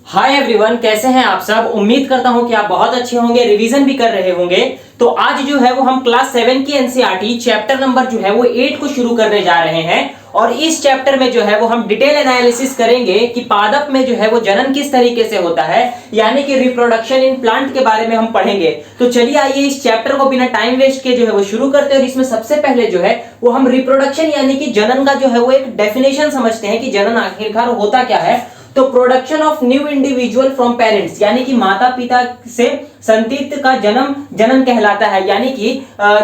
Hi everyone, कैसे हैं आप सब। उम्मीद करता हूं कि आप बहुत अच्छे होंगे, रिवीजन भी कर रहे होंगे। तो आज जो है वो हम क्लास 7 की एनसीईआरटी चैप्टर नंबर जो है वो 8 को शुरू करने जा रहे हैं। और इस चैप्टर में जो है वो हम डिटेल एनालिसिस करेंगे कि पादप में जो है वो जनन किस तरीके से होता है, यानी कि रिप्रोडक्शन इन प्लांट के बारे में हम पढ़ेंगे। तो चलिए आइए इस चैप्टर को बिना टाइम वेस्ट किए जो है वो शुरू करते हैं। और इसमें सबसे पहले जो है वो हम रिप्रोडक्शन यानी कि जनन का जो है वो एक डेफिनेशन समझते हैं कि जनन आखिरकार होता क्या है। तो production of new individual from parents, यानी कि माता पिता से संतान का जनन कहलाता है। यानी कि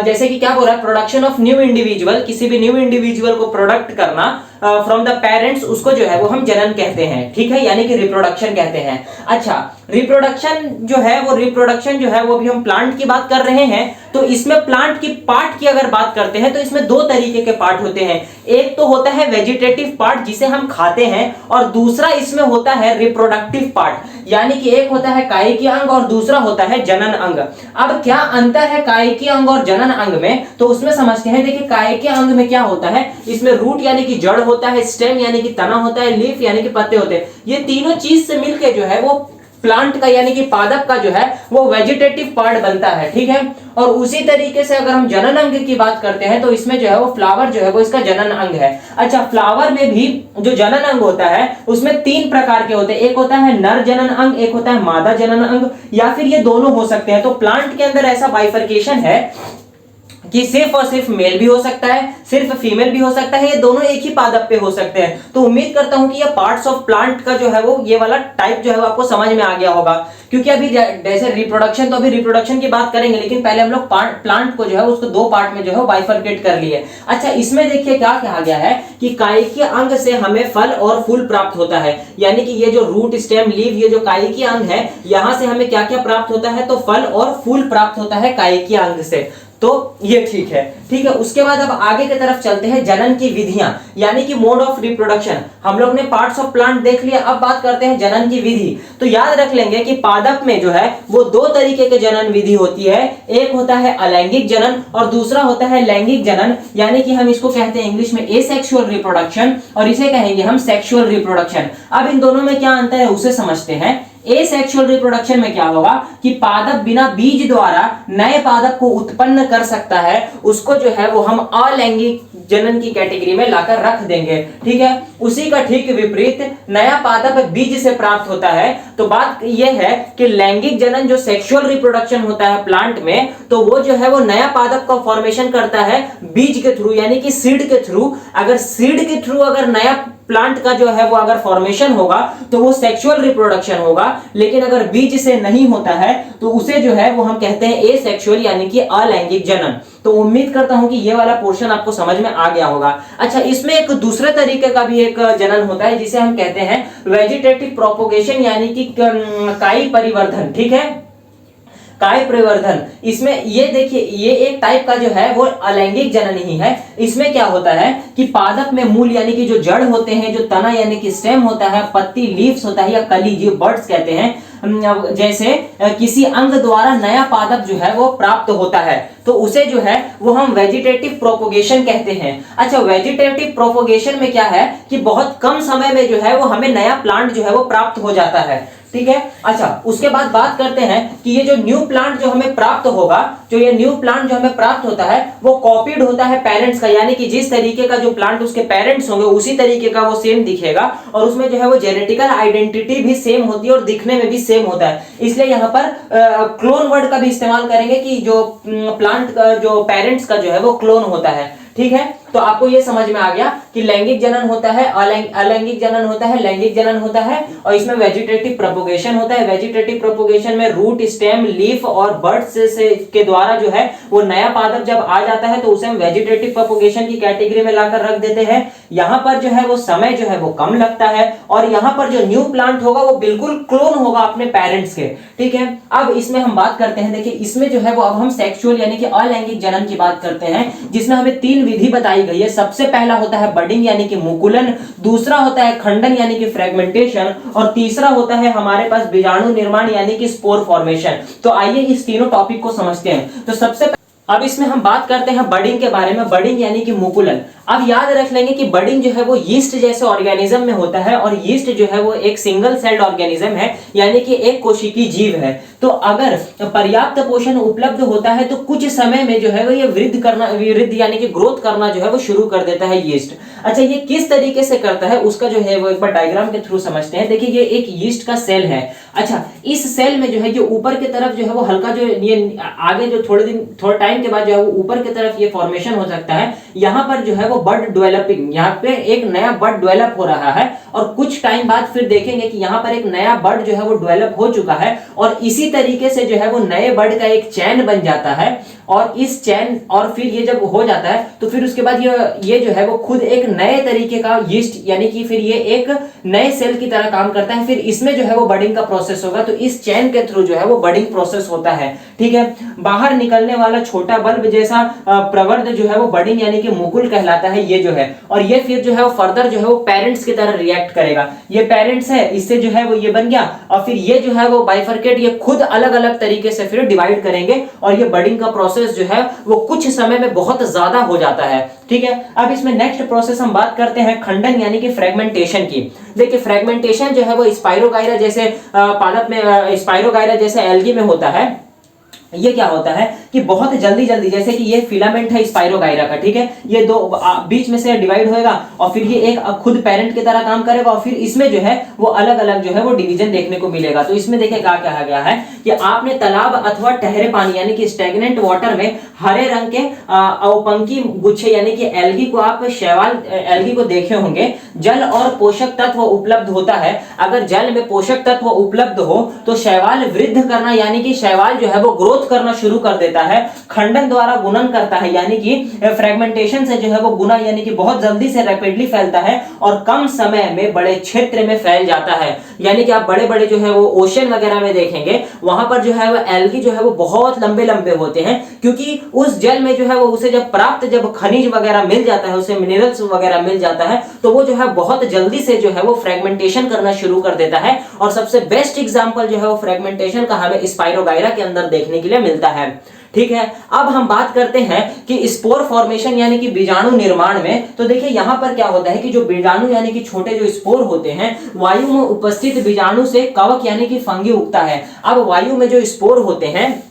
जैसे कि क्या बोल रहा है, प्रोडक्शन ऑफ न्यू इंडिविजुअल, किसी भी न्यू इंडिविजुअल को प्रोडक्ट करना फ्रॉम द पेरेंट्स, उसको जो है वो हम जनन कहते हैं। ठीक है, यानी कि रिप्रोडक्शन कहते हैं। अच्छा, रिप्रोडक्शन जो है वो भी हम प्लांट की बात कर रहे हैं। तो इसमें प्लांट की पार्ट की अगर बात करते हैं तो इसमें दो तरीके के पार्ट होते हैं। एक तो होता है वेजिटेटिव पार्ट जिसे हम खाते हैं, और दूसरा इसमें होता है रिप्रोडक्टिव पार्ट, यानी कि एक होता है कायिकी अंग और दूसरा होता है जनन अंग। अब क्या अंतर है कायिकी अंग और जनन अंग में, तो उसमें समझते हैं। देखिए कायिकी अंग में क्या होता है, इसमें रूट यानी कि जड़ होता है, स्टेम यानी कि तना होता है, लीफ यानी कि पत्ते होते हैं। ये तीनों चीज से मिलके जो है वो प्लांट का यानी कि पादप का जो है वो वेजिटेटिव पार्ट बनता है। ठीक है, और उसी तरीके से अगर हम जनन अंग की बात करते हैं तो इसमें जो है वो फ्लावर जो है वो इसका जनन अंग है। अच्छा, फ्लावर में भी जो जनन अंग होता है उसमें तीन प्रकार के होते हैं। एक होता है नर जनन अंग, एक होता है मादा जनन अंग, या फिर ये दोनों हो सकते हैं। तो प्लांट के अंदर ऐसा बाइफर्केशन है कि सिर्फ और सिर्फ मेल भी हो सकता है, सिर्फ फीमेल भी हो सकता है, ये दोनों एक ही पादप पे हो सकते हैं। तो उम्मीद करता हूं कि ये पार्ट्स ऑफ प्लांट का जो है वो ये वाला टाइप जो है वो आपको समझ में आ गया होगा। क्योंकि अभी जैसे रिप्रोडक्शन, तो अभी रिप्रोडक्शन की बात करेंगे, लेकिन पहले हम लोग प्लांट को जो है उसको दो पार्ट में जो है बाइफर्केट कर लिए। अच्छा, इसमें देखिए क्या कहा गया है कि कायिकी अंग से हमें फल और फूल प्राप्त होता है। यानी कि ये जो रूट स्टेम लीव, ये जो कायिकी अंग है, यहां से हमें क्या क्या प्राप्त होता है, तो फल और फूल प्राप्त होता है कायिकी अंग से। तो ये ठीक है। ठीक है, उसके बाद अब आगे की तरफ चलते हैं, जनन की विधियां यानी कि मोड ऑफ रिप्रोडक्शन। हम लोग ने पार्ट्स ऑफ प्लांट देख लिया, अब बात करते हैं जनन की विधि। तो याद रख लेंगे कि पादप में जो है वो दो तरीके के जनन विधि होती है। एक होता है अलैंगिक जनन और दूसरा होता है लैंगिक जनन, यानी कि हम इसको कहते हैं इंग्लिश में एसेक्सुअल रिप्रोडक्शन और इसे कहेंगे हम सेक्सुअल रिप्रोडक्शन। अब इन दोनों में क्या अंतर है उसे समझते हैं। एसेक्सुअल रिप्रोडक्शन में क्या होगा कि पादप बिना बीज द्वारा नए पादप को उत्पन्न कर सकता है, उसको जो है वो हम अलैंगिक जनन की कैटेगरी में लाकर रख देंगे। ठीक है, उसी का ठीक विपरीत नया पादप बीज से प्राप्त होता है। तो बात यह है कि लैंगिक जनन जो सेक्सुअल रिप्रोडक्शन होता है प्लांट में, तो वो जो है वो नया पादप का फॉर्मेशन करता है बीज के थ्रू, यानी कि सीड के थ्रू। अगर सीड के थ्रू अगर नया प्लांट का जो है वो अगर फॉर्मेशन होगा तो वो सेक्सुअल रिप्रोडक्शन होगा, लेकिन अगर बीज से नहीं होता है तो उसे जो है वो हम कहते हैं एसेक्सुअल यानी कि अलैंगिक जनन। तो उम्मीद करता हूं कि ये वाला पोर्शन आपको समझ में आ गया होगा। अच्छा, इसमें एक दूसरे तरीके का भी एक जनन होता है जिसे हम कहते हैं वेजिटेटिव प्रोपोगेशन यानी कि काई परिवर्धन। ठीक है, काय परिवर्धन। इसमें ये देखिए, ये एक टाइप का जो है वो अलैंगिक जनन ही है। इसमें क्या होता है कि पादप में मूल यानी कि जो जड़ होते हैं, जो तना यानी कि स्टेम होता है, पत्ती लीव्स होता है या कली जो बर्ड्स कहते हैं, जैसे किसी अंग द्वारा नया पादप जो है वो प्राप्त होता है तो उसे जो है वो हम वेजिटेटिव प्रोपोगेशन कहते हैं। अच्छा, वेजिटेटिव प्रोपोगेशन में क्या है कि बहुत कम समय में जो है वो हमें नया प्लांट जो है वो प्राप्त हो जाता है। ठीक है, अच्छा उसके बाद बात करते हैं कि ये जो न्यू प्लांट जो हमें प्राप्त होगा, जो ये न्यू प्लांट जो हमें प्राप्त होता है वो कॉपीड होता है पेरेंट्स का, यानी कि जिस तरीके का जो प्लांट उसके पेरेंट्स होंगे उसी तरीके का वो सेम दिखेगा, और उसमें जो है वो जेनेटिकल आइडेंटिटी भी सेम होती है और दिखने में भी सेम होता है। इसलिए यहाँ पर क्लोन वर्ड का भी इस्तेमाल करेंगे कि जो प्लांट का जो पेरेंट्स का जो है वो क्लोन होता है। ठीक है, तो आपको ये समझ में आ गया कि लैंगिक जनन होता है, अलैंगिक जनन होता है, लैंगिक जनन होता है, और इसमें वेजिटेटिव प्रोपोगेशन होता है। वेजिटेटिव प्रोपोगेशन में रूट स्टेम लीफ और बर्ड्स के द्वारा जो है वो नया पादप जब आ जाता है तो उसे हम वेजिटेटिव प्रोपोगेशन की कैटेगरी में लाकर रख देते हैं। यहाँ पर जो है वो समय जो है वो कम लगता है, और यहाँ पर जो न्यू प्लांट होगा वो बिल्कुल क्लोन होगा अपने पेरेंट्स के। ठीक है, अब इसमें हम बात करते हैं, देखिए इसमें जो है वो अब हम सेक्सुअल यानी कि अलैंगिक जनन की बात करते हैं, जिसमें हमें तीन विधि बताई गई है। सबसे पहला होता है बडिंग यानी कि मुकुलन, दूसरा होता है खंडन यानी कि फ्रेगमेंटेशन, और तीसरा होता है हमारे पास बीजाणु निर्माण यानी कि स्पोर फॉर्मेशन। तो आइए इस तीनों टॉपिक को समझते हैं। तो सबसे अब इसमें हम बात करते हैं बडिंग के बारे में। बडिंग यानी कि मुकुलन। अब याद रख लेंगे कि बडिंग जो है वो यीस्ट जैसे ऑर्गेनिज्म में होता है और यीस्ट जो है वो एक सिंगल सेल्ड ऑर्गेनिज्म है, यानी कि एक कोशिकी जीव है। तो अगर पर्याप्त पोषण उपलब्ध होता है तो कुछ समय में जो है वो ये वृद्धि यानी कि ग्रोथ करना जो है वो शुरू कर देता है यीस्ट। अच्छा, ये किस तरीके से करता है उसका जो है वो एक बार डायग्राम के थ्रू समझते हैं। देखिए, ये एक यीस्ट का सेल है। अच्छा, इस सेल में जो है ये ऊपर की तरफ जो है वो हल्का जो ये आगे जो थोड़े टाइम के बाद जो है वो ऊपर की तरफ ये फॉर्मेशन हो सकता है। यहाँ पर जो है वो बड डेवलपिंग, यहाँ पे एक नया बड डेवलप हो रहा है और कुछ टाइम बाद फिर देखेंगे कि यहाँ पर एक नया बड जो है वो डेवलप हो चुका है और इसी तरीके से जो है वो नए बड का एक चैन बन जाता है और इस चैन और फिर ये जब हो जाता है तो फिर उसके बाद ये जो है वो खुद एक नए तरीके का यीस्ट यानी कि फिर ये एक नए सेल की तरह काम करता है। फिर इसमें जो है वो बडिंग का प्रोसेस होगा, तो इस चैन के थ्रू जो है वो बडिंग प्रोसेस होता है। ठीक है, बाहर निकलने वाला छोटा बल्ब जैसा प्रवर्ध जो है वो बडिंग यानी कि मुकुल कहलाता है ये जो है, और ये फिर जो है वो फर्दर जो है वो पेरेंट्स की तरह रिएक्ट करेगा। ये पेरेंट्स है, इससे जो है वो ये बन गया और फिर ये जो है वो बाइफरकेट, ये खुद अलग अलग तरीके से फिर डिवाइड करेंगे और ये बडिंग का प्रोसेस जो है वो कुछ समय में बहुत ज्यादा हो जाता है। ठीक है, अब इसमें नेक्स्ट प्रोसेस हम बात करते हैं खंडन यानी कि फ्रेगमेंटेशन की। देखिए, फ्रेगमेंटेशन जो है वो स्पाइरोगाइरा जैसे पादप में, स्पाइरोगाइरा जैसे एल्गी में होता है। ये क्या होता है कि बहुत जल्दी जैसे कि ये फिलामेंट है स्पाइरोगाइरा का, ठीक है, ये दो बीच में से डिवाइड होएगा और फिर ये एक खुद पेरेंट की तरह काम करेगा और फिर इसमें जो है वो अलग अलग जो है वो डिवीजन देखने को मिलेगा। तो इसमें देखिए क्या कहा गया है कि आपने तालाब अथवा ठहरे पानी यानी कि स्टैग्नेंट वाटर में हरे रंग के अवपंकी गुच्छे यानी कि एल्गी को आप शैवाल एल्गी को देखे होंगे। जल और पोषक तत्व उपलब्ध होता है। अगर जल में पोषक तत्व उपलब्ध हो तो शैवाल वृद्ध करना यानी कि शैवाल जो है वो ग्रोथ करना शुरू कर देता है। खंडन द्वारा गुणन करता है यानी कि फ्रेगमेंटेशन से जो है वो गुना यानी कि बहुत जल्दी से रैपिडली फैलता है और कम समय में बड़े क्षेत्र में फैल जाता है। यानी कि आप बड़े बड़े जो है वो ओशन वगैरह में देखेंगे, वहां पर जो है वो एल्गी जो है वो बहुत लंबे लंबे होते हैं, क्योंकि उस जल में जो है वो उसे जब खनिज वगैरह मिल जाता है, उसे मिनरल्स वगैरह मिल जाता है, तो वो जो है बहुत जल्दी से जो है वो फ्रेगमेंटेशन करना शुरू कर देता है। और सबसे बेस्ट एग्जांपल जो है वो फ्रेगमेंटेशन का हमें स्पाइरोगाइरा के अंदर देखने के लिए मिलता है। ठीक है, अब हम बात करते हैं कि स्पोर फॉर्मेशन यानी कि बीजाणु निर्माण में। तो देखिए यहां पर क्या होता है कि जो बीजाणु यानी कि छोटे जो स्पोर होते हैं, वायु में उपस्थित बीजाणु से कवक यानी कि फंगी उगता है। अब वायु में जो स्पोर होते हैं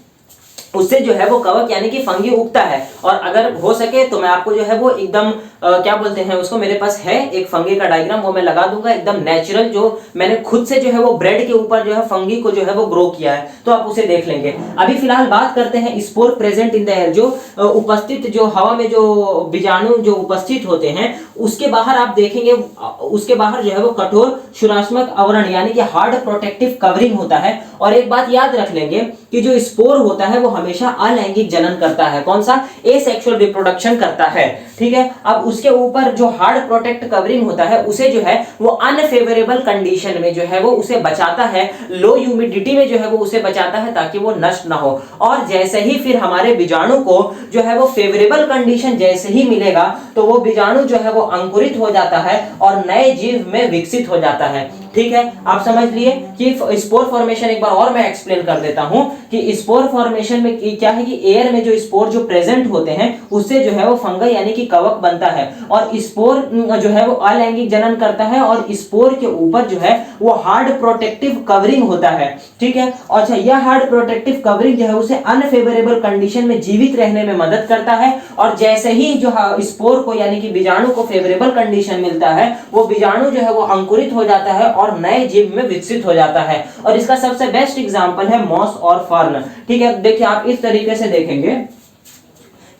उससे जो है वो कवक यानी कि फंगी उगता है। और अगर हो सके तो मैं आपको जो है वो एकदम क्या बोलते हैं उसको, मेरे पास है एक फंगी का डायग्राम, वो मैं लगा दूंगा एकदम नेचुरल, जो मैंने खुद से जो है वो ब्रेड के ऊपर जो है फंगी को जो है वो ग्रो किया है, तो आप उसे देख लेंगे। अभी फिलहाल बात करते हैं spore present in the air, जो उपस्थित जो हवा में जो बीजाणु जो उपस्थित होते हैं उसके बाहर आप देखेंगे, उसके बाहर जो है वो कठोर शुरात्मक आवरण यानी कि हार्ड प्रोटेक्टिव कवरिंग होता है। और एक बात याद रख लेंगे कि जो स्पोर होता है वो हमेशा अलैंगिक जनन करता है। कौन सा? एसेक्सुअल रिप्रोडक्शन करता है। ठीक है, अब उसके ऊपर जो हार्ड प्रोटेक्ट कवरिंग होता है उसे जो है वो अनफेवरेबल कंडीशन में जो है वो उसे बचाता है, लो ह्यूमिडिटी में जो है वो उसे बचाता है ताकि वो नष्ट ना हो। और जैसे ही फिर हमारे बीजाणु को जो है वो फेवरेबल कंडीशन जैसे ही मिलेगा तो वो बीजाणु जो है वो अंकुरित हो जाता है और नए जीव में विकसित हो जाता है। ठीक है, आप समझ लिए कि स्पोर फॉर्मेशन एक बार और मैं एक्सप्लेन कर देता हूं कि स्पोर फॉर्मेशन में क्या है कि एयर में जो स्पोर जो प्रेजेंट होते हैं उससे जो है वो फंगस यानी कि कवक बनता है और स्पोर जो है वो अलैंगिक जनन करता है और स्पोर के ऊपर जो है वो हार्ड प्रोटेक्टिव कवरिंग होता है। ठीक है, और अच्छा यह हार्ड प्रोटेक्टिव कवरिंग जो है उसे अनफेवरेबल कंडीशन में जीवित रहने में मदद करता है और जैसे ही जो स्पोर को यानी कि बीजाणु को फेवरेबल कंडीशन मिलता है वो बीजाणु जो है वो अंकुरित हो जाता है और नए जीव में विकसित हो जाता है। और इसका सबसे बेस्ट एग्जांपल है मॉस और फर्न। ठीक है, देखिए आप इस तरीके से देखेंगे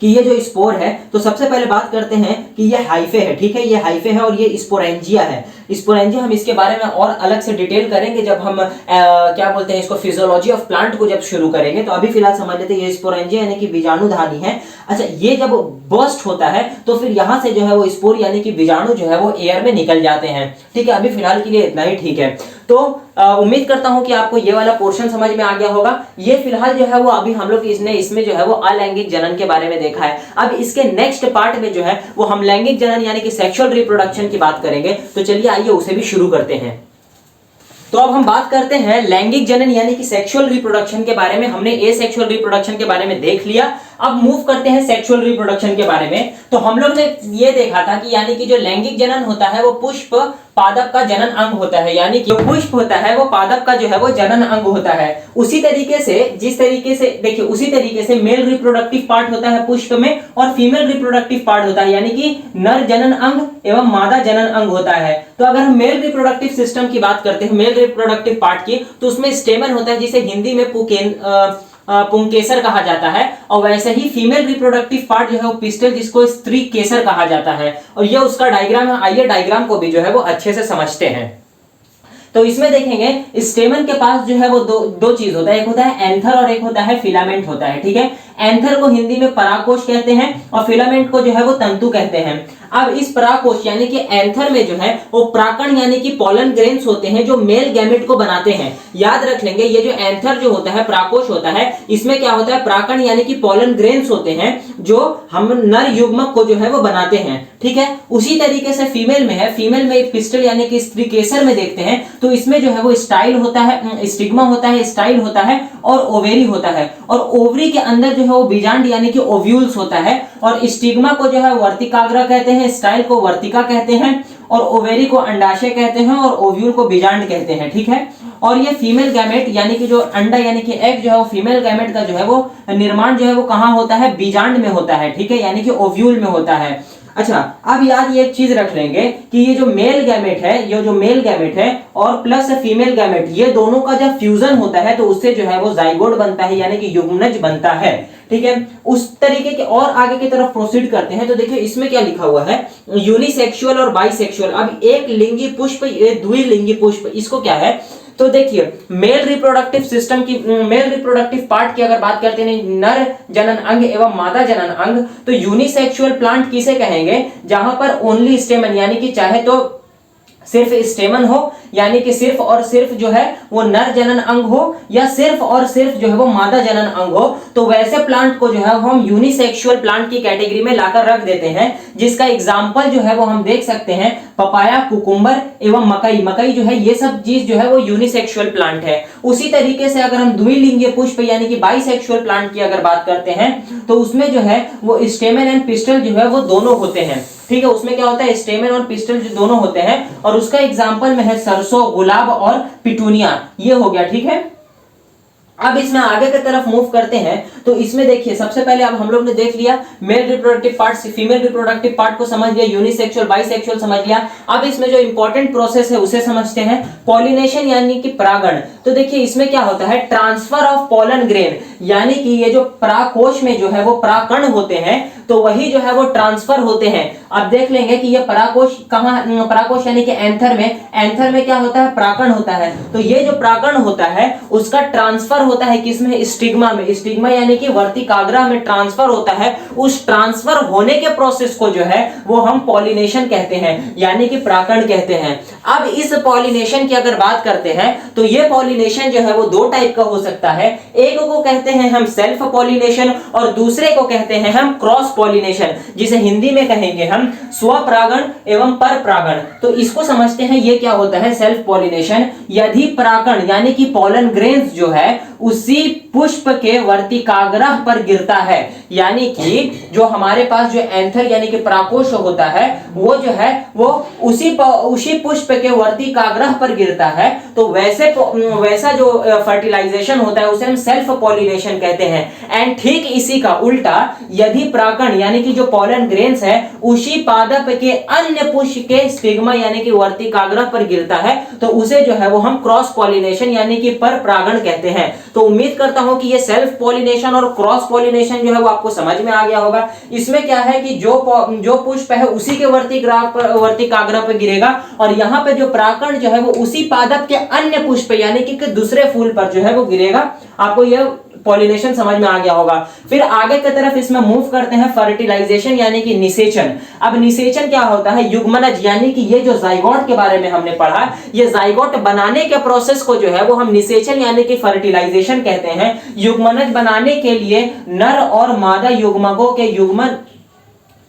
कि ये जो स्पोर है, तो सबसे पहले बात करते हैं कि ये हाइफे है। ठीक है, ये हाइफे है और ये स्पोरेंजिया है। स्पोरेंजिया हम इसके बारे में और अलग से डिटेल करेंगे जब हम क्या बोलते हैं इसको, फिजियोलॉजी ऑफ प्लांट को जब शुरू करेंगे। तो अभी फिलहाल समझ लेते हैं ये स्पोरेंजिया यानी कि बीजाणुधानी है। अच्छा, ये जब बर्स्ट होता है तो फिर यहाँ से जो है वो स्पोर यानी कि बीजाणु जो है वो एयर में निकल जाते हैं। ठीक है, अभी फिलहाल के लिए इतना ही। ठीक है, तो उम्मीद करता हूं कि आपको ये वाला पोर्शन समझ में आ गया होगा। ये फिलहाल जो है वो अभी हम लोग इसमें जो है वो अलैंगिक जनन के बारे में देखा है। अब इसके नेक्स्ट पार्ट में जो है वो हम लैंगिक जनन यानी कि सेक्सुअल रिप्रोडक्शन की बात करेंगे। तो चलिए आइए उसे भी शुरू करते हैं। तो अब हम बात करते हैं लैंगिक जनन यानी कि सेक्सुअल रिप्रोडक्शन के बारे में। हमने एसेक्सुअल रिप्रोडक्शन के बारे में देख लिया। अब मूव करते हैं सेक्सुअल रिप्रोडक्शन के बारे में। तो हम लोग ने ये देखा था कि यानी कि जो लैंगिक जनन होता है वो पुष्प पादप का जनन अंग होता है, यानी कि पुष्प होता है वो पादप का जो है वो जनन अंग होता है। उसी तरीके से जिस तरीके से देखिए उसी तरीके से मेल रिप्रोडक्टिव पार्ट होता है पुष्प में और फीमेल रिप्रोडक्टिव पार्ट होता है, यानी कि नर जनन अंग एवं मादा जनन अंग होता है। तो अगर हम मेल रिप्रोडक्टिव सिस्टम की बात करते हैं, मेल रिप्रोडक्टिव पार्ट की, तो उसमें स्टेमन होता है जिसे हिंदी में पुंकेसर कहा जाता है, और वैसे ही फीमेल रिप्रोडक्टिव पार्ट जो है वो पिस्टल, जिसको स्त्री केसर कहा जाता है। और ये उसका डायग्राम है, आइए डायग्राम को भी जो है वो अच्छे से समझते हैं। तो इसमें देखेंगे स्टेमन के पास जो है वो दो चीज होता है, एक होता है एंथर और एक होता है फिलामेंट होता है, ठीक है। एंथर को हिंदी में परागकोश कहते हैं और फिलामेंट को जो है वो तंतु कहते हैं। अब इस परागकोश यानी कि एंथर में जो है वो प्राकण यानी कि पोलन ग्रेन्स होते हैं जो मेल गैमेट को बनाते हैं। याद रख लेंगे, ये जो एंथर जो होता है, परागकोश होता है, इसमें क्या होता है, प्राकण यानी कि पोलन ग्रेन्स होते हैं जो हम नर युग्मक को जो है वो बनाते हैं, ठीक है। उसी तरीके से फीमेल में है, फीमेल में पिस्टल यानी कि स्त्री केसर में देखते हैं तो इसमें जो है वो स्टाइल होता है, स्टिग्मा होता है, स्टाइल होता है और ओवेरी होता है। और ओवरी के अंदर जो है वो बीजांड यानी कि ओव्यूल्स होता है, और स्टिग्मा को जो है वर्तिकाग्र कहते हैं, स्टाइल को वर्तिका कहते हैं, और ओवेरी को अंडाशय कहते हैं, और ओव्यूल को बीजांड कहते हैं, ठीक है। और ये फीमेल गैमेट यानी कि जो अंडा यानी कि एग जो है वो फीमेल गैमेट का जो है वो निर्माण जो है वो कहां होता है, बीजांड में होता है, ठीक है, यानी कि ओव्यूल में होता है। अच्छा, अब याद ये एक चीज रख लेंगे कि ये जो मेल गैमेट है, ये जो मेल गैमेट है और प्लस फीमेल गैमेट, ये दोनों का जब फ्यूजन होता है तो उससे जो है वो जाइगोट बनता है, यानी कि युग्मनज बनता है, ठीक है। उस तरीके के और आगे की तरफ प्रोसीड करते हैं तो देखिए इसमें क्या लिखा हुआ है, यूनिसेक्सुअल और बाइसेक्सुअल। अब एक लिंगी पुष्प, ये द्विलिंगी पुष्प, इसको क्या है, तो देखिए मेल रिप्रोडक्टिव सिस्टम की, मेल रिप्रोडक्टिव पार्ट की अगर बात करते हैं, नर जनन अंग एवं मादा जनन अंग, तो यूनिसेक्सुअल प्लांट किसे कहेंगे, जहां पर ओनली स्टेमन यानी कि चाहे तो सिर्फ स्टेमन हो, यानी कि सिर्फ और सिर्फ जो है वो नर जनन अंग हो, या सिर्फ और सिर्फ जो है वो मादा जनन अंग हो, तो वैसे प्लांट को जो है हम यूनिसेक्सुअल प्लांट की कैटेगरी में लाकर रख देते हैं। जिसका एग्जांपल जो है वो हम देख सकते हैं पपाया, कुकुम्बर एवं मकई। मकई जो है ये सब चीज जो है वो यूनिसेक्सुअल प्लांट है। उसी तरीके से अगर हम द्विलिंगीय पुष्प यानी कि बाइसेक्सुअल प्लांट की अगर बात करते हैं तो उसमें जो है वो स्टेमन एंड पिस्टल जो है वो दोनों होते हैं, ठीक है। उसमें क्या होता है, स्टेमन और पिस्टल जो दोनों होते हैं, और उसका एग्जांपल में है सरसों, गुलाब और पिटूनिया, ये हो गया, ठीक है। अब इसमें आगे की तरफ मूव करते हैं तो इसमें देखिए सबसे पहले अब हम लोग ने देख लिया मेल रिप्रोडक्टिव पार्ट से फीमेल रिप्रोडक्टिव पार्ट को समझ लिया, यूनिसेक्सुअल बाइसेक्सुअल समझ लिया। अब इसमें जो इंपॉर्टेंट प्रोसेस है उसे समझते हैं, पॉलिनेशन यानी कि परागण। तो देखिए इसमें क्या होता है, ट्रांसफर ऑफ पोलन ग्रेन, यानी कि ये जो परागकोश में जो है वो परागकण होते हैं तो वही जो है वो ट्रांसफर होते हैं। अब देख लेंगे कि ये परागकोश कहां, परागकोश यानी कि एंथर में क्या होता है, परागकण होता है। तो ये जो परागकण होता है उसका ट्रांसफर होता है किसमें, स्टिग्मा में। स्टिग्मा यानी कि वर्तिकाग्र में ट्रांसफर होता है। उस ट्रांसफर होने के प्रोसेस को जो है वो हम पॉलिनेशन कहते हैं, यानी कि परागकण कहते हैं। अब इस पॉलिनेशन की अगर बात करते हैं तो ये पॉलिनेशन जो है वो दो टाइप का हो सकता है। एक को कहते हैं हम सेल्फ पॉलिनेशन और दूसरे को कहते हैं हम क्रॉस पॉलिनेशन, जिसे हिंदी में कहेंगे हम स्वपरागण एवं परपरागण। तो इसको समझते हैं, ये क्या होता है सेल्फ पॉलिनेशन। यदि परागण यानी कि पोलन ग्रेन्स जो है उसी पुष्प के वर्तिकाग्र पर गिरता है, यानी कि जो हमारे पास जो एंथर यानी कि परागकोश होता है वो जो है वो उसी पुष्प के वर्तिकाग्र पर गिरता है, तो वैसा जो फर्टिलाइजेशन होता है उसे हम सेल्फ पॉलिनेशन कहते हैं। एंड ठीक इसी का उल्टा यदि परागकण यानी कि जो पोलन ग्रेन्स है उसी पादप के अन्य पुष्प के स्टिग्मा यानी कि वर्तिकाग्र पर गिरता है तो उसे जो है वो हम क्रॉस पॉलिनेशन यानी कि परपरागण कहते हैं। तो उम्मीद करता हूं कि ये सेल्फ पॉलिनेशन और क्रॉस पॉलिनेशन जो है वो आपको समझ में आ गया होगा। इसमें क्या है कि जो पुष्प है उसी के वर्तिकाग्र पर गिरेगा, और यहाँ पे जो परागकण जो है वो उसी पादप के अन्य पुष्प यानी कि दूसरे फूल पर जो है वो गिरेगा। आपको यह पॉलिनेशन समझ में आ गया होगा। फिर आगे की तरफ इसमें मूव करते हैं फर्टिलाइजेशन यानी कि निषेचन। अब निषेचन क्या होता है, युग्मनज यानी कि ये जो जाइगोट के बारे में हमने पढ़ा, ये जाइगोट बनाने के प्रोसेस को जो है वो हम निषेचन यानी कि फर्टिलाइजेशन कहते हैं। युग्मनज बनाने के लिए नर और मादा युग्मकों के युग्मन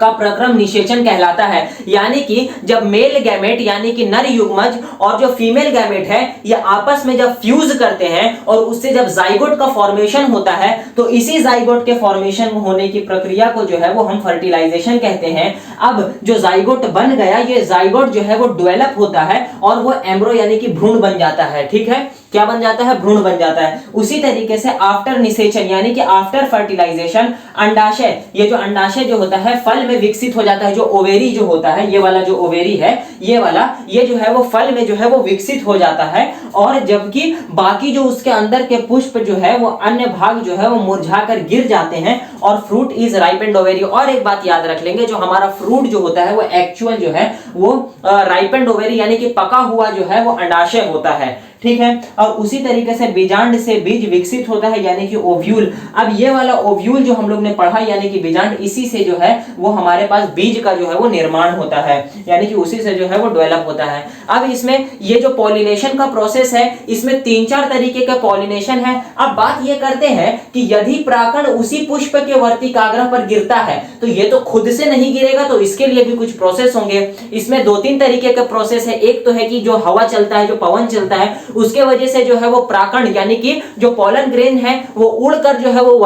का प्रक्रम निषेचन कहलाता है। यानी कि जब मेल गैमेट यानी कि नर युग्मज और जो फीमेल गैमेट है ये आपस में जब फ्यूज करते हैं और उससे जब जाइगोट का फॉर्मेशन होता है तो इसी जाइगोट के फॉर्मेशन होने की प्रक्रिया को जो है वो हम फर्टिलाइजेशन कहते हैं। अब जो जाइगोट बन गया ये जाइगोट जो है वो डेवलप होता है और वो एम्ब्रो यानी कि भ्रूण बन जाता है। ठीक है, क्या बन जाता है? भ्रूण बन जाता है। उसी तरीके से आफ्टर निषेचन यानी कि आफ्टर फर्टिलाइजेशन अंडाशय, ये जो अंडाशय जो होता है फल में विकसित हो जाता है। जो ओवेरी जो होता है, ये वाला जो ओवेरी है ये वाला, ये जो है वो फल में जो है वो विकसित हो जाता है और जबकि बाकी जो उसके अंदर के पुष्प जो है वो अन्य भाग जो है वो मुरझाकर गिर जाते हैं और फ्रूट इज राइपेंड ओवेरी। और एक बात याद रख लेंगे, जो हमारा फ्रूट जो होता है वो एक्चुअल जो है वो राइपेंड ओवेरी यानी कि पका हुआ जो है वो अंडाशय होता है। ठीक है, और उसी तरीके से बीजांड से बीज विकसित होता है यानी कि ओव्यूल। अब ये वाला ओव्यूल जो हम लोग ने पढ़ा यानी कि बीजांड, इसी से जो है वो हमारे पास बीज का जो है वो निर्माण होता है यानी कि उसी से जो है वो डेवलप होता है। अब इसमें ये जो पॉलिनेशन का प्रोसेस है इसमें 3-4 तरीके का पॉलिनेशन है। अब बात ये करते हैं कि यदि प्राकण उसी पुष्प के वर्तिकाग्र पर गिरता है तो ये तो खुद से नहीं गिरेगा, तो इसके लिए भी कुछ प्रोसेस होंगे। इसमें 2-3 तरीके का प्रोसेस है। एक तो है कि जो हवा चलता है, जो पवन चलता है, उसके वजह से जो है वो प्राकण यानी कि जो पोलन ग्रेन है वो उड़कर जो है वो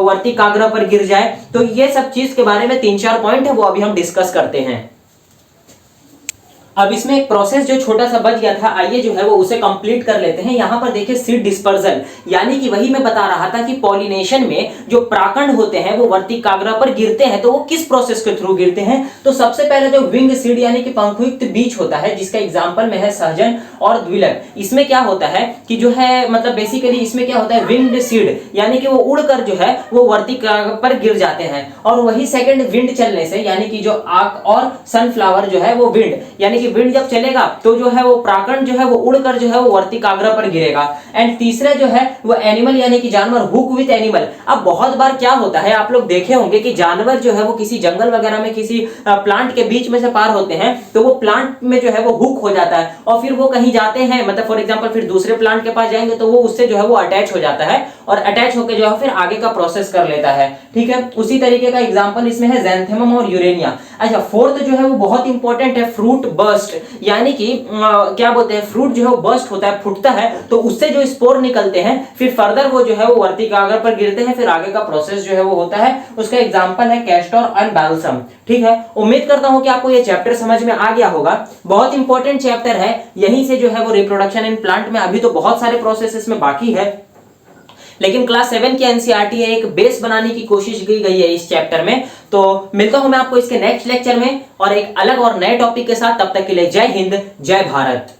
वर्तिकाग्र पर गिर जाए। तो ये सब चीज के बारे में 3-4 पॉइंट है वो अभी हम डिस्कस करते हैं। अब इसमें एक प्रोसेस जो छोटा सा बच गया था, आइए जो है वो उसे कंप्लीट कर लेते हैं। यहां पर देखिए सीड डिस्पर्जन, यानी कि वही मैं बता रहा था कि पॉलिनेशन में जो प्राकंड होते हैं वो वर्तिकाग्र पर गिरते हैं तो वो किस प्रोसेस के थ्रू गिरते हैं। तो सबसे पहले जो विंग सीड यानी कि पंखयुक्त बीज होता है, जिसका एग्जांपल में है सहजन और द्विलक। इसमें क्या होता है कि जो है मतलब बेसिकली इसमें क्या होता है, विंग्ड सीड यानी कि वो उड़कर जो है वो वर्तिकाग्र पर गिर जाते हैं। और वही सेकंड विंड चलने से यानी कि जो आक और सनफ्लावर जो है वो विंड यानी कि विंड जब चलेगा तो जो है वो प्राकंड जो है वो उड़कर जो है वो वर्तिकाग्र पर गिरेगा। एंड तीसरा जो है वो एनिमल यानी कि जानवर, हुक विद एनिमल। अब बहुत बार क्या होता है, आप लोग देखे होंगे कि जानवर जो है वो किसी जंगल वगैरह में किसी प्लांट के बीच में से पार होते हैं तो वो प्लांट में जो है वो हुक हो जाता है और फिर वो कहीं जाते हैं, मतलब फॉर एग्जांपल फिर दूसरे प्लांट के पास जाएंगे तो वो उससे जो है वो अटैच हो जाता है और अटैच होकर जो है फिर आगे का प्रोसेस कर लेता है। ठीक है, उसी तरीके का एग्जांपल इसमें है ज़ैंथेमम और यूरेनिया। अच्छा, फोर्थ जो है वो बहुत इंपॉर्टेंट है, फ्रूट बर्स्ट, यानी कि क्या बोलते हैं, फ्रूट जो है वो बर्स्ट होता है, फूटता है तो उससे जो स्पोर निकलते हैं फिर फर्दर वो जो है वो वर्तिकाग्र पर गिरते हैं, फिर आगे का प्रोसेस जो है वो होता है। उसका एग्जांपल है कैस्टर एंड बैल्सम। ठीक है, उम्मीद करता हूं कि आपको ये चैप्टर समझ में आ गया होगा। बहुत इंपॉर्टेंट चैप्टर है, यहीं से जो है वो रिप्रोडक्शन इन प्लांट में अभी तो बहुत सारे प्रोसेस इसमें बाकी है, लेकिन क्लास 7 की एनसीईआरटी एक बेस बनाने की कोशिश की गई है इस चैप्टर में। तो मिलता हूं मैं आपको इसके नेक्स्ट लेक्चर में और एक अलग और नए टॉपिक के साथ। तब तक के लिए जय हिंद, जय भारत।